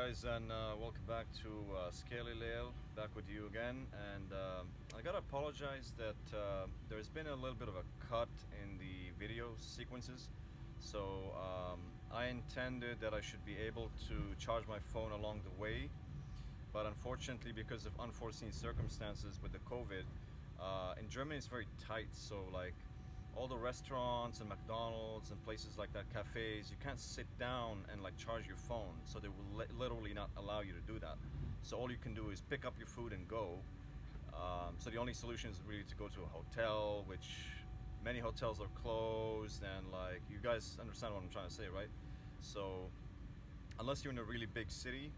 guys, and welcome back to Scaly Lail, back with you again. And I gotta apologize that there's been a little bit of a cut in the video sequences. So I intended that I should be able to charge my phone along the way, but unfortunately, because of unforeseen circumstances with the COVID, in Germany it's very tight. So like all the restaurants and McDonald's and places like that, cafes, you can't sit down and like charge your phone. So they will literally not allow you to do that. So all you can do is pick up your food and go. So the only solution is really to go to a hotel, which many hotels are closed, and like you guys understand what I'm trying to say, right? So unless you're in a really big city,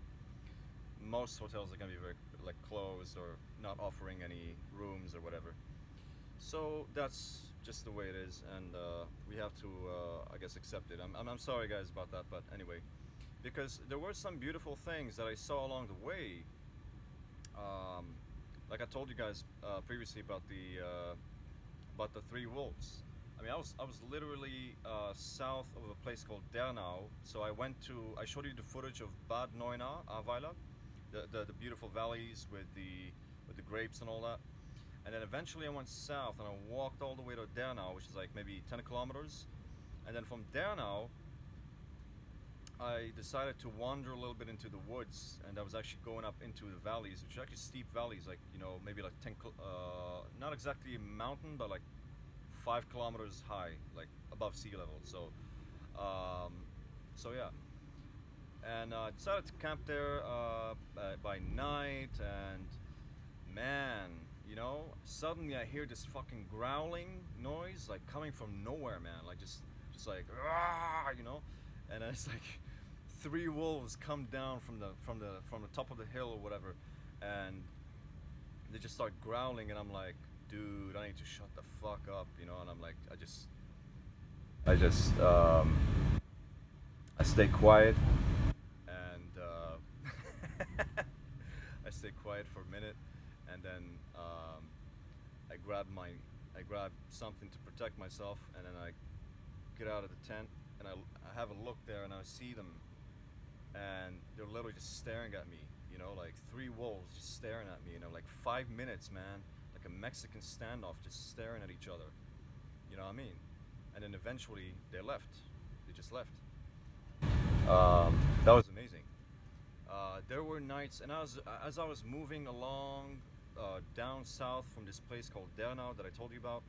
most hotels are gonna be very like closed or not offering any rooms or whatever. So that's just the way it is, and we have to, I guess, accept it. I'm sorry, guys, about that, but anyway, because there were some beautiful things that I saw along the way. Um, like I told you guys previously about the three wolves. I mean, I was literally south of a place called Dernau. So I showed you the footage of Bad Neuenahr, Ahrweiler, the beautiful valleys with the grapes and all that. And then eventually I went south and I walked all the way to Dernau, which is like maybe 10 kilometers. And then from Dernau, I decided to wander a little bit into the woods, and I was actually going up into the valleys, which are actually steep valleys, like, maybe like not exactly a mountain, but like 5 kilometers high, like above sea level. Um, so yeah. And I decided to camp there by night, and man, suddenly I hear this fucking growling noise, like coming from nowhere, man. Like just like, "Rah!" And then it's like three wolves come down from the top of the hill or whatever, and they just start growling, and I'm like, dude, I need to shut the fuck up, And I'm like, I just I stay quiet, and I stay quiet for a minute, and then I grab my I grab something to protect myself, and then I get out of the tent, and I have a look there, and I see them, and they're literally just staring at me, like three wolves just staring at me, like 5 minutes, man, like a Mexican standoff, just staring at each other, you know what I mean? And then eventually they left. They just left. That was amazing. There were nights, and as I was moving along down south from this place called Dernau that I told you about,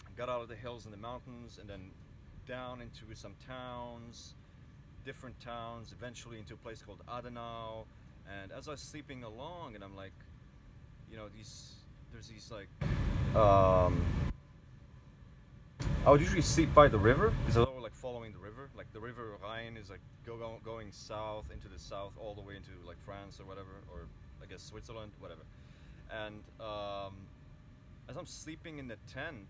I got out of the hills and the mountains, and then down into some towns, different towns, eventually into a place called Adenau. And as I was sleeping along, and I'm like, there's these like, um, I would usually sleep by the river because I was like following the river. Like the river Rhine is like going south into the south all the way into like France or whatever, or I guess Switzerland, whatever. And as I'm sleeping in the tent,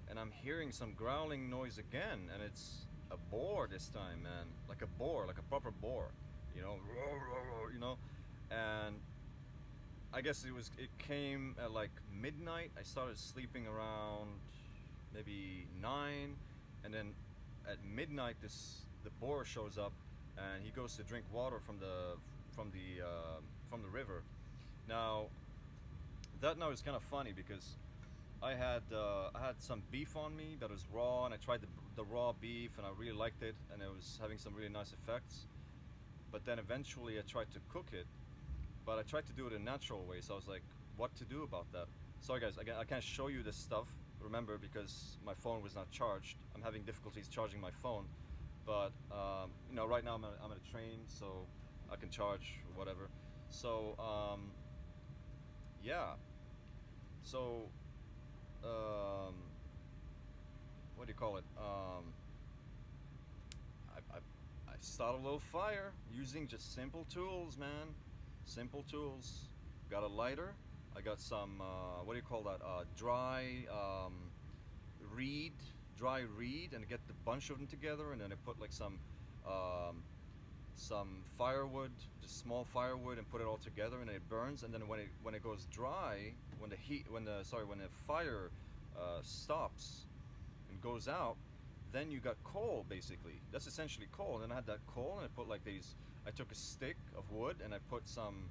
and I'm hearing some growling noise again, and it's a boar this time, man, like a boar, like a proper boar, you know, and I guess it came at like midnight. I started sleeping around maybe 9, and then at midnight the boar shows up, and he goes to drink water from the river. Now that now is kind of funny because I had some beef on me that was raw, and I tried the raw beef, and I really liked it, and it was having some really nice effects. But then eventually I tried to cook it, but I tried to do it a natural way. So I was like, what to do about that? Sorry guys, I can't show you this stuff. Remember, because my phone was not charged. I'm having difficulties charging my phone, but right now I'm at a train, so I can charge whatever. So yeah. So um, what do you call it? I started a little fire using just simple tools, man. Simple tools. Got a lighter. I got some, what do you call that? Reed, dry reed, and get the bunch of them together, and then I put like some firewood, just small firewood, and put it all together, and it burns. And then when it goes dry, when the fire stops and goes out, then you got coal basically. That's essentially coal. And then I had that coal, and I put like these. I took a stick of wood and I put some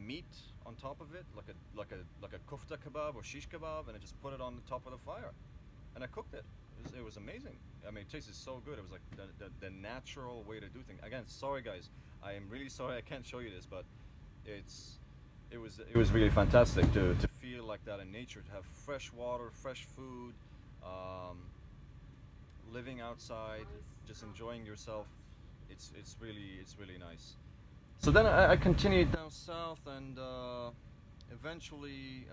meat on top of it, like a kufta kebab or shish kebab, and I just put it on the top of the fire, and I cooked it. It was amazing. I mean, it tasted so good. It was like the natural way to do things. Again, sorry guys, I am really sorry I can't show you this, but it's it was really fantastic to feel like that in nature, to have fresh water, fresh food, um, living outside, just enjoying yourself. It's really nice. So then I continued down south, and eventually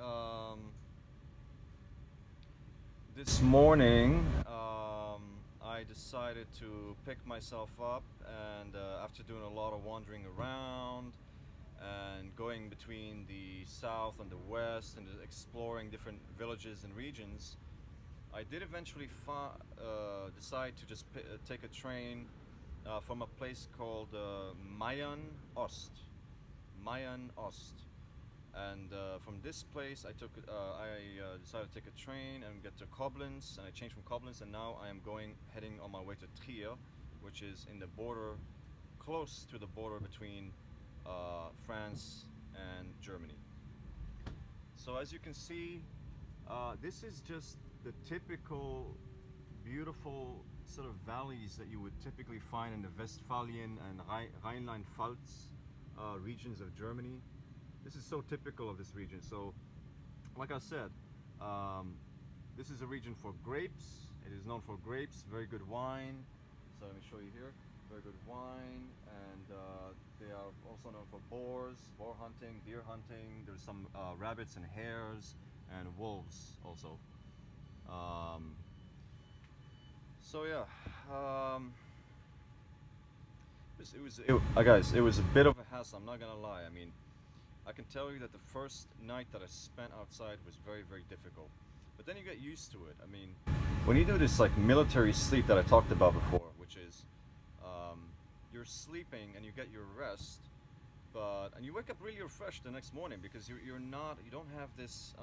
this morning I decided to pick myself up, and after doing a lot of wandering around and going between the south and the west and exploring different villages and regions, I did eventually decide to just take a train from a place called Mayan Ost. Mayan Ost. And from this place, I decided to take a train and get to Koblenz, and I changed from Koblenz, and now I am heading on my way to Trier, which is in the border, close to the border between France and Germany. So as you can see, this is just the typical beautiful sort of valleys that you would typically find in the Westphalian and Rhineland-Pfalz regions of Germany. This is so typical of this region. So, like I said, this is a region for grapes. It is known for grapes, very good wine. So let me show you here. Very good wine, and they are also known for boars, boar hunting, deer hunting. There's some rabbits and hares and wolves also. Um, so yeah, guys, it was a bit of a hassle. I'm not gonna lie. I mean, I can tell you that the first night that I spent outside was very, very difficult. But then you get used to it. I mean, when you do this like military sleep that I talked about before, which is you're sleeping and you get your rest, and you wake up really refreshed the next morning, because you don't have this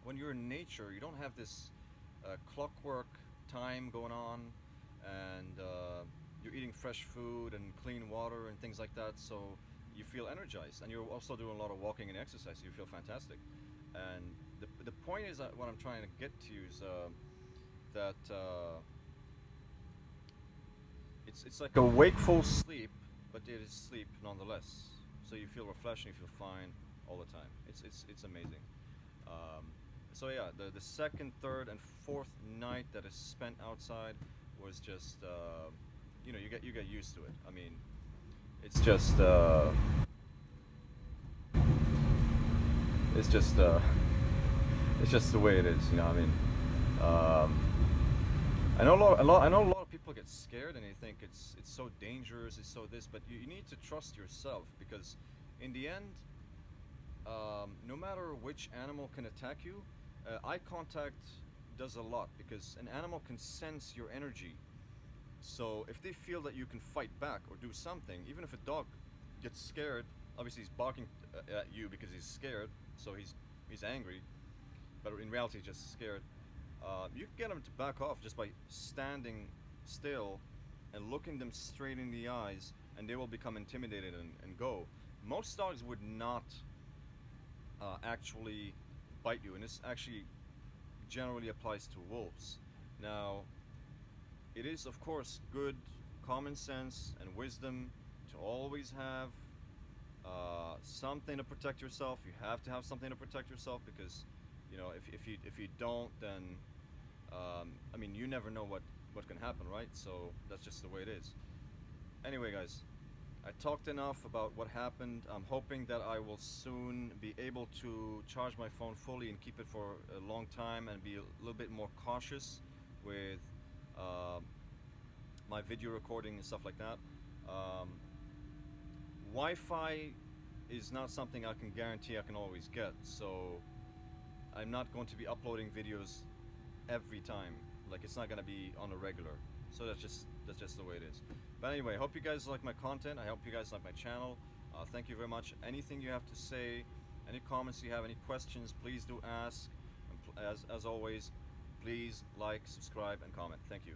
when you're in nature, you don't have this clockwork time going on, and you're eating fresh food and clean water and things like that, so you feel energized, and you're also doing a lot of walking and exercise, so you feel fantastic. And the point is that what I'm trying to get to is that it's like a wakeful sleep, but it is sleep nonetheless. So you feel refreshed and you feel fine all the time. It's amazing. Um, so yeah, the second, third, and fourth night that is spent outside was just you get used to it. I mean, it's just it's just it's just the way it is. You know, I mean, I know a lot of people get scared and they think it's so dangerous, it's so this, but you need to trust yourself, because in the end, no matter which animal can attack you, eye contact does a lot, because an animal can sense your energy. So if they feel that you can fight back or do something, even if a dog gets scared, obviously he's barking at you because he's scared, so he's angry, but in reality he's just scared. You can get them to back off just by standing still and looking them straight in the eyes, and they will become intimidated and go. Most dogs would not actually bite you, and this actually generally applies to wolves. Now, it is of course good common sense and wisdom to always have something to protect yourself. You have to have something to protect yourself, because if you don't, then I mean, you never know what can happen, right? So that's just the way it is. Anyway, guys, I talked enough about what happened. I'm hoping that I will soon be able to charge my phone fully and keep it for a long time, and be a little bit more cautious with my video recording and stuff like that. Wi-Fi is not something I can guarantee I can always get, so I'm not going to be uploading videos every time. Like, it's not gonna be on a regular. So that's just the way it is. But anyway, I hope you guys like my content. I hope you guys like my channel. Thank you very much. Anything you have to say, any comments you have, any questions, please do ask. And as always, please please like, subscribe, and comment. Thank you.